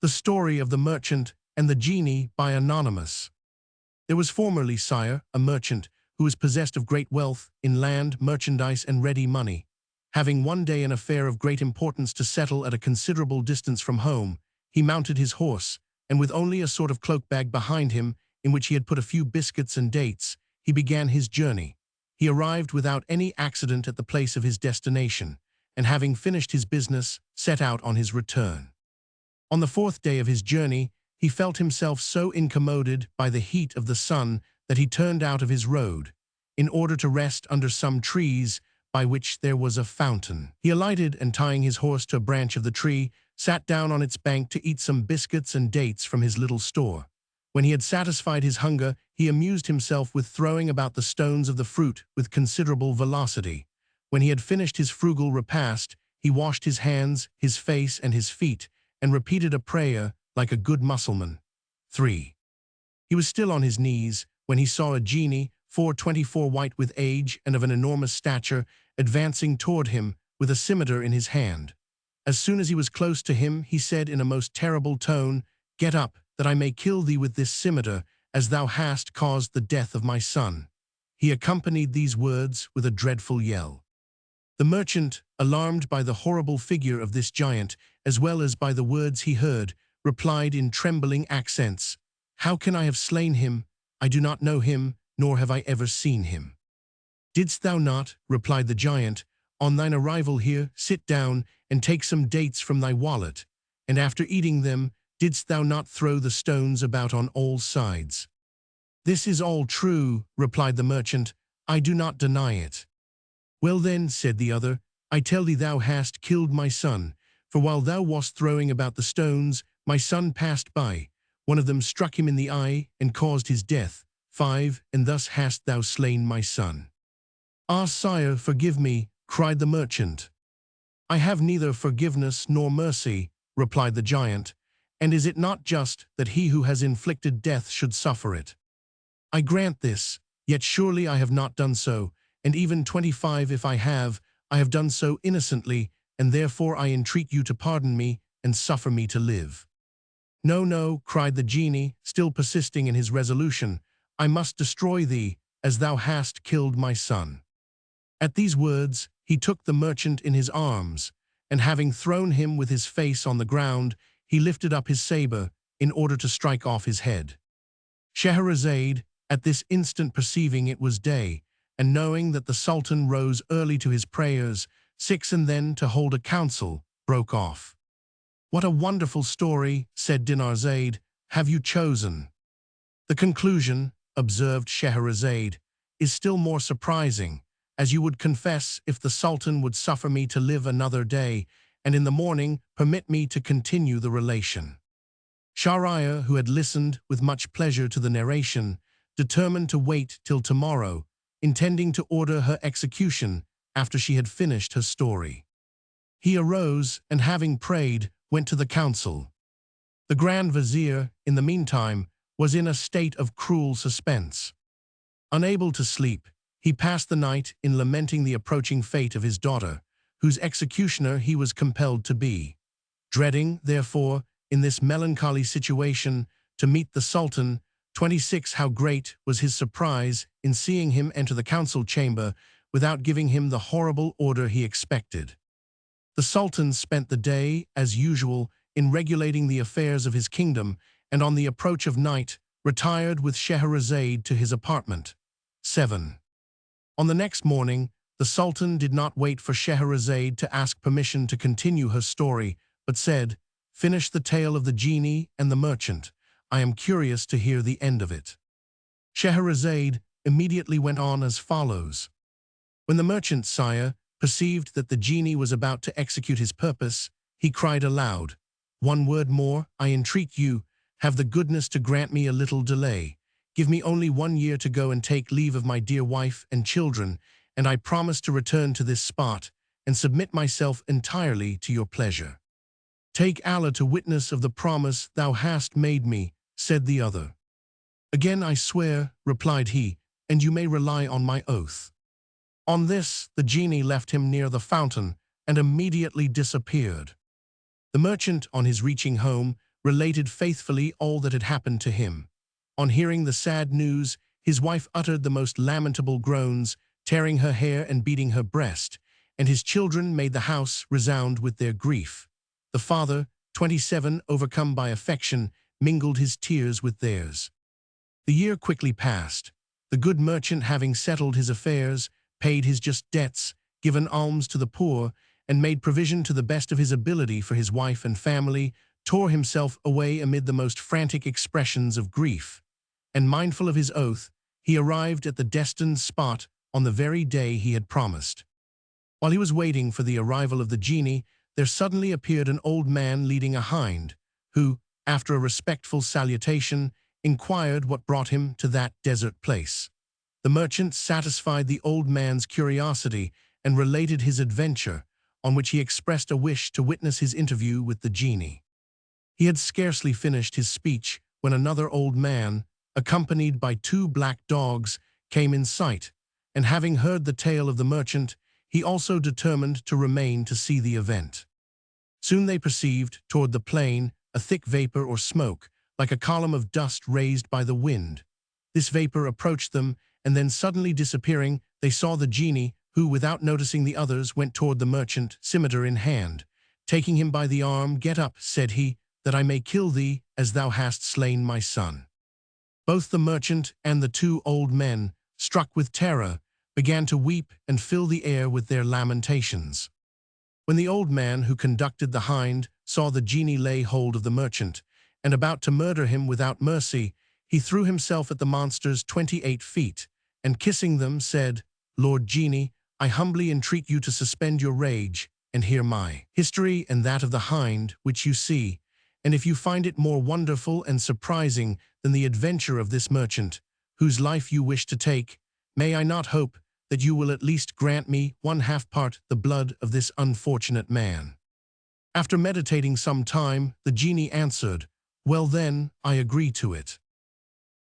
The Story of the Merchant and the Genie by Anonymous. There was formerly, sire, a merchant who was possessed of great wealth in land, merchandise, and ready money. Having one day an affair of great importance to settle at a considerable distance from home, he mounted his horse, and with only a sort of cloak bag behind him, in which he had put a few biscuits and dates, he began his journey. He arrived without any accident at the place of his destination, and having finished his business, set out on his return. On the fourth day of his journey, he felt himself so incommoded by the heat of the sun that he turned out of his road, in order to rest under some trees by which there was a fountain. He alighted, and tying his horse to a branch of the tree, sat down on its bank to eat some biscuits and dates from his little store. When he had satisfied his hunger, he amused himself with throwing about the stones of the fruit with considerable velocity. When he had finished his frugal repast, he washed his hands, his face, and his feet, and repeated a prayer like a good Mussulman. 3. He was still on his knees when he saw a genie, 424 white with age and of an enormous stature, advancing toward him with a scimitar in his hand. As soon as he was close to him, he said in a most terrible tone, "Get up, that I may kill thee with this scimitar, as thou hast caused the death of my son." He accompanied these words with a dreadful yell. The merchant, alarmed by the horrible figure of this giant, as well as by the words he heard, replied in trembling accents, "How can I have slain him? I do not know him, nor have I ever seen him." "Didst thou not," replied the giant, "on thine arrival here, sit down and take some dates from thy wallet, and after eating them, didst thou not throw the stones about on all sides?" "This is all true," replied the merchant, "I do not deny it." "Well then," said the other, "I tell thee thou hast killed my son, for while thou wast throwing about the stones, my son passed by. One of them struck him in the eye and caused his death. 5. And thus hast thou slain my son." "Ah, sire, forgive me," cried the merchant. "I have neither forgiveness nor mercy," replied the giant, "and is it not just that he who has inflicted death should suffer it? I grant this, yet surely I have not done so, and even 25 if I have done so innocently, and therefore I entreat you to pardon me and suffer me to live." "No, no," cried the genie, still persisting in his resolution, "I must destroy thee, as thou hast killed my son." At these words, he took the merchant in his arms, and having thrown him with his face on the ground, he lifted up his saber in order to strike off his head. Scheherazade, at this instant perceiving it was day, and knowing that the Sultan rose early to his prayers, 6 and then to hold a council, broke off. "What a wonderful story," said Dinarzade, "have you chosen?" "The conclusion," observed Scheherazade, "is still more surprising, as you would confess if the Sultan would suffer me to live another day, and in the morning permit me to continue the relation." Shahryar, who had listened with much pleasure to the narration, determined to wait till tomorrow, intending to order her execution after she had finished her story. He arose, and having prayed, went to the council. The Grand Vizier, in the meantime, was in a state of cruel suspense. Unable to sleep, he passed the night in lamenting the approaching fate of his daughter, whose executioner he was compelled to be. Dreading, therefore, in this melancholy situation, to meet the Sultan, 26. How great was his surprise in seeing him enter the council chamber without giving him the horrible order he expected. The Sultan spent the day, as usual, in regulating the affairs of his kingdom, and on the approach of night, retired with Scheherazade to his apartment. 7. On the next morning, the Sultan did not wait for Scheherazade to ask permission to continue her story, but said, "Finish the tale of the genie and the merchant. I am curious to hear the end of it." Scheherazade immediately went on as follows. When the merchant, sire, perceived that the genie was about to execute his purpose, he cried aloud, "One word more, I entreat you, have the goodness to grant me a little delay. Give me only 1 year to go and take leave of my dear wife and children, and I promise to return to this spot and submit myself entirely to your pleasure." "Take Allah to witness of the promise thou hast made me," said the other. "Again I swear," replied he, "and you may rely on my oath." On this, the genie left him near the fountain and immediately disappeared. The merchant, on his reaching home, related faithfully all that had happened to him. On hearing the sad news, his wife uttered the most lamentable groans, tearing her hair and beating her breast, and his children made the house resound with their grief. The father, 27, overcome by affection, mingled his tears with theirs. The year quickly passed. The good merchant, having settled his affairs, paid his just debts, given alms to the poor, and made provision to the best of his ability for his wife and family, tore himself away amid the most frantic expressions of grief. And mindful of his oath, he arrived at the destined spot on the very day he had promised. While he was waiting for the arrival of the genie, there suddenly appeared an old man leading a hind, who, after a respectful salutation, inquired what brought him to that desert place. The merchant satisfied the old man's curiosity and related his adventure, on which he expressed a wish to witness his interview with the genie. He had scarcely finished his speech when another old man, accompanied by 2 black dogs, came in sight, and having heard the tale of the merchant, he also determined to remain to see the event. Soon they perceived, toward the plain, a thick vapor or smoke, like a column of dust raised by the wind. This vapor approached them, and then suddenly disappearing, they saw the genie, who, without noticing the others, went toward the merchant, scimitar in hand. Taking him by the arm, "Get up," said he, "that I may kill thee, as thou hast slain my son." Both the merchant and the 2 old men, struck with terror, began to weep and fill the air with their lamentations. When the old man who conducted the hind saw the genie lay hold of the merchant, and about to murder him without mercy, he threw himself at the monster's 28 feet, and kissing them said, "Lord Genie, I humbly entreat you to suspend your rage, and hear my history and that of the hind which you see, and if you find it more wonderful and surprising than the adventure of this merchant, whose life you wish to take, may I not hope that you will at least grant me 1/2 part the blood of this unfortunate man?" After meditating some time, the genie answered, "Well then, I agree to it."